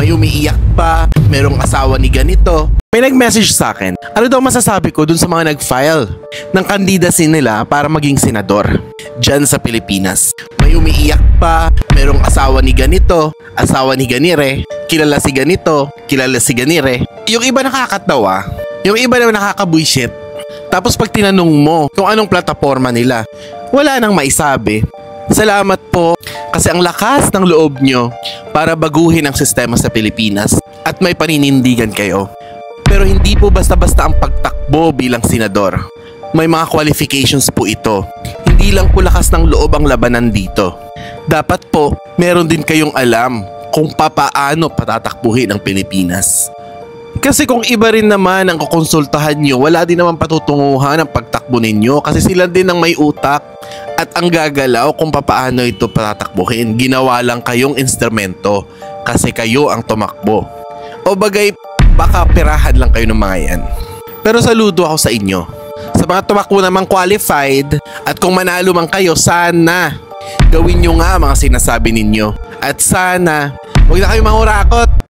May umiiyak pa, merong asawa ni ganito. May nag-message sa akin, ano daw masasabi ko dun sa mga nag-file ng candidacy nila para maging senador dyan sa Pilipinas. May umiiyak pa, merong asawa ni ganito, asawa ni ganire, kilala si ganito, kilala si ganire. Yung iba nakakatawa, yung iba naman nakakabuisit. Tapos pag tinanong mo kung anong plataforma nila, wala nang maisabi. Salamat po kasi ang lakas ng loob nyo para baguhin ang sistema sa Pilipinas at may paninindigan kayo. Pero hindi po basta-basta ang pagtakbo bilang senador. May mga qualifications po ito. Hindi lang po lakas ng loob ang labanan dito. Dapat po meron din kayong alam kung papaano patatakbuhin ang Pilipinas. Kasi kung iba rin naman ang kukonsultahan nyo, wala din naman patutunguhan ang pagtakbo ninyo kasi sila din ang may utak at ang gagalaw kung papaano ito patatakbuhin. Ginawa lang kayong instrumento kasi kayo ang tumakbo. O bagay, baka pirahan lang kayo ng mga yan. Pero saludo ako sa inyo. Sa mga tumakbo namang qualified at kung manalo man kayo, sana gawin nyo nga mga sinasabi ninyo. At sana, huwag na kayo mangurakot.